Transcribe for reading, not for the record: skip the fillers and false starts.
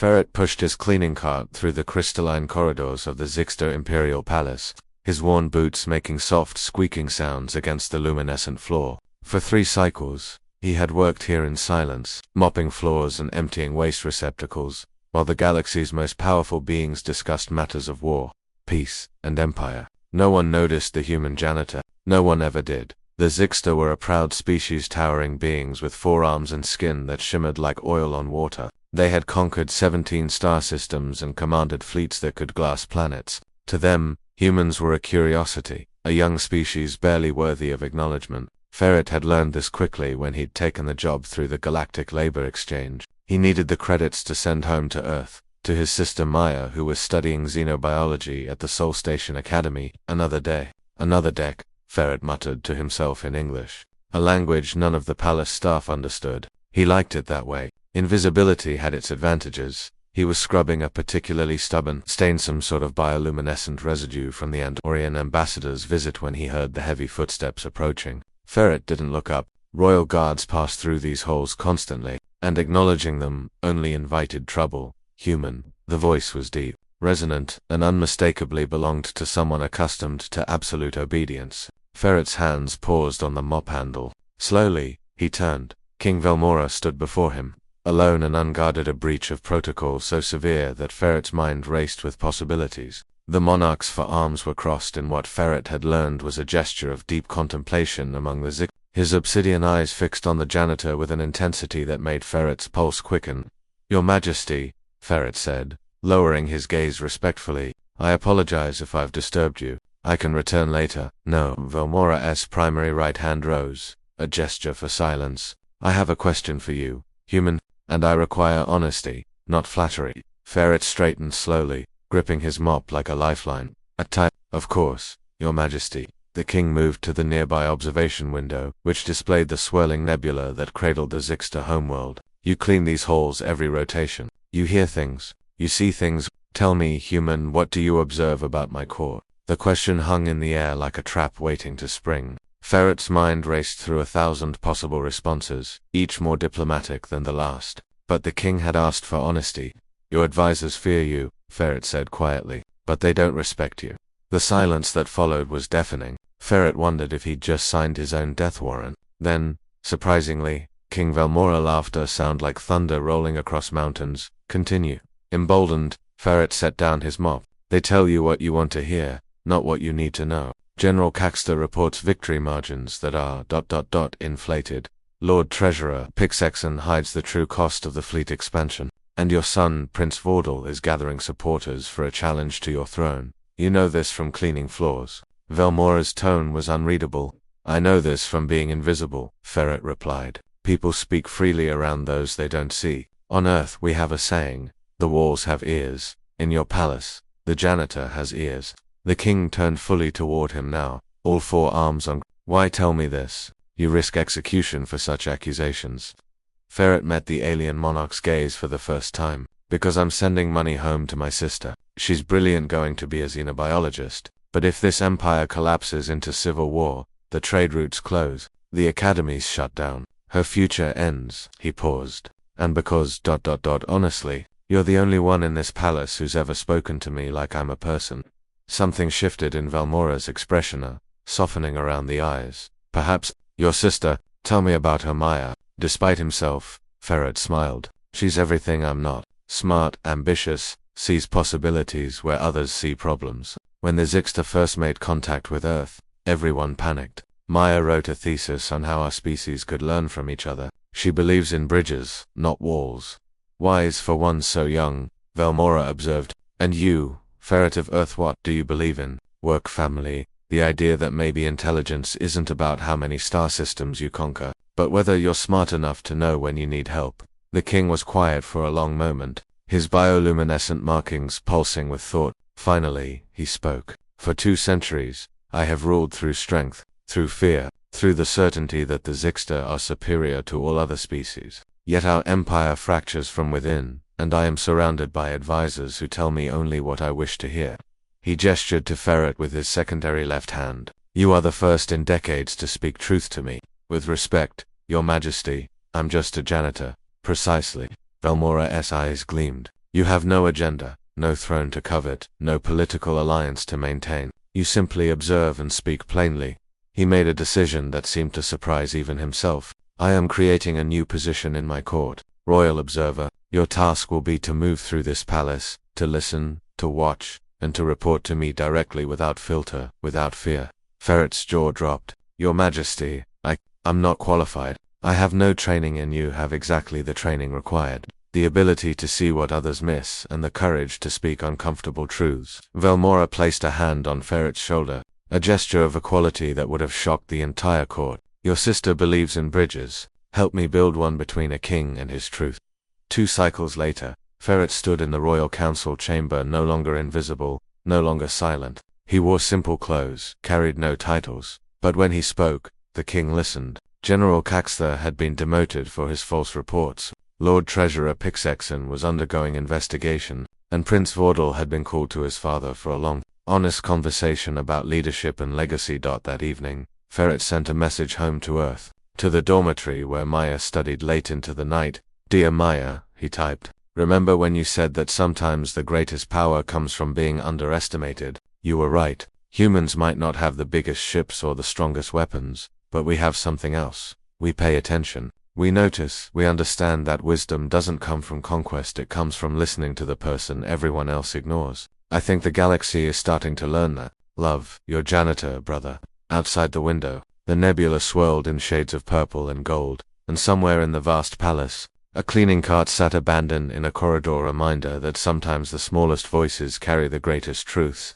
Ferret pushed his cleaning cart through the crystalline corridors of the Zixter Imperial Palace, his worn boots making soft, squeaking sounds against the luminescent floor. For 3 cycles, he had worked here in silence, mopping floors and emptying waste receptacles, while the galaxy's most powerful beings discussed matters of war, peace, and empire. No one noticed the human janitor. No one ever did. The Zixter were a proud species, towering beings with 4 arms and skin that shimmered like oil on water. They had conquered 17 star systems and commanded fleets that could glass planets. To them, humans were a curiosity, a young species barely worthy of acknowledgement. Ferret had learned this quickly when he'd taken the job through the Galactic Labor Exchange. He needed the credits to send home to Earth, to his sister Maya, who was studying xenobiology at the Sol Station Academy. Another day, another deck, Ferret muttered to himself in English, a language none of the palace staff understood. He liked it that way. Invisibility had its advantages. He was scrubbing a particularly stubborn stain, some sort of bioluminescent residue from the Andorian ambassador's visit, when he heard the heavy footsteps approaching. Ferret didn't look up. Royal guards passed through these halls constantly, and acknowledging them only invited trouble. Human. The voice was deep, resonant, and unmistakably belonged to someone accustomed to absolute obedience. Ferret's hands paused on the mop handle. Slowly, he turned. King Velmora stood before him, alone and unguarded, a breach of protocol so severe that Ferret's mind raced with possibilities. The monarch's forearms were crossed in what Ferret had learned was a gesture of deep contemplation among the Zik. His obsidian eyes fixed on the janitor with an intensity that made Ferret's pulse quicken. "Your Majesty," Ferret said, lowering his gaze respectfully, "I apologize if I've disturbed you. I can return later." "No." Velmora's primary right hand rose, a gesture for silence. "I have a question for you, human, and I require honesty, not flattery." Ferret straightened slowly, gripping his mop like a lifeline. "Of course, Your Majesty." The king moved to the nearby observation window, which displayed the swirling nebula that cradled the Zixter homeworld. "You clean these halls every rotation. You hear things. You see things. Tell me, human, what do you observe about my court?" The question hung in the air like a trap waiting to spring. Ferret's mind raced through 1,000 possible responses, each more diplomatic than the last. But the king had asked for honesty. "Your advisors fear you," Ferret said quietly, "but they don't respect you." The silence that followed was deafening. Ferret wondered if he'd just signed his own death warrant. Then, surprisingly, King Velmora laughed, a sound like thunder rolling across mountains. "Continue." Emboldened, Ferret set down his mop. "They tell you what you want to hear, not what you need to know. General Caxter reports victory margins that are ... inflated. Lord Treasurer Pixexon hides the true cost of the fleet expansion. And your son, Prince Vordal, is gathering supporters for a challenge to your throne. You know this from cleaning floors." Velmora's tone was unreadable. "I know this from being invisible," Ferret replied. "People speak freely around those they don't see. On Earth we have a saying, the walls have ears. In your palace, the janitor has ears." The king turned fully toward him now, all 4 arms on. "Why tell me this? You risk execution for such accusations." Ferret met the alien monarch's gaze for the first time. "Because I'm sending money home to my sister. She's brilliant, going to be a xenobiologist. But if this empire collapses into civil war, the trade routes close, the academies shut down, her future ends." He paused. "And because ... honestly, you're the only one in this palace who's ever spoken to me like I'm a person." Something shifted in Velmora's expression, softening around the eyes. "Perhaps, your sister, tell me about her." Maya. Despite himself, Ferret smiled. "She's everything I'm not. Smart, ambitious, sees possibilities where others see problems. When the Zixter first made contact with Earth, everyone panicked. Maya wrote a thesis on how our species could learn from each other. She believes in bridges, not walls." "Wise for one so young," Velmora observed. "And you, Ferret of Earth, what do you believe in?" "Work, family, the idea that maybe intelligence isn't about how many star systems you conquer, but whether you're smart enough to know when you need help." The king was quiet for a long moment, his bioluminescent markings pulsing with thought. Finally, he spoke. "For 2 centuries, I have ruled through strength, through fear, through the certainty that the Zixter are superior to all other species. Yet our empire fractures from within, and I am surrounded by advisors who tell me only what I wish to hear." He gestured to Ferret with his secondary left hand. "You are the first in decades to speak truth to me. With respect, Your Majesty, I'm just a janitor." "Precisely." Velmora's eyes gleamed. You have no agenda, no throne to covet, no political alliance to maintain. You simply observe and speak plainly. He made a decision that seemed to surprise even himself. I am creating a new position in my court. Royal Observer, your task will be to move through this palace, to listen, to watch, and to report to me directly without filter, without fear. Ferret's jaw dropped. Your Majesty, I'm not qualified. I have no training, and you have exactly the training required. The ability to see what others miss, and the courage to speak uncomfortable truths. Velmora placed a hand on Ferret's shoulder, a gesture of equality that would have shocked the entire court. Your sister believes in bridges. Help me build one between a king and his truth. 2 cycles later, Ferret stood in the royal council chamber, no longer invisible, no longer silent. He wore simple clothes, carried no titles, but when he spoke, the king listened. General Caxtha had been demoted for his false reports. Lord Treasurer Pixexon was undergoing investigation, and Prince Vordal had been called to his father for a long, honest conversation about leadership and legacy. That evening, Ferret sent a message home to Earth, to the dormitory where Maya studied late into the night. Dear Maya, he typed, remember when you said that sometimes the greatest power comes from being underestimated? You were right. Humans might not have the biggest ships or the strongest weapons, but we have something else. We pay attention. We notice, we understand that wisdom doesn't come from conquest, it comes from listening to the person everyone else ignores. I think the galaxy is starting to learn that. Love, your janitor, brother. Outside the window, the nebula swirled in shades of purple and gold, and somewhere in the vast palace, a cleaning cart sat abandoned in a corridor, reminder that sometimes the smallest voices carry the greatest truths.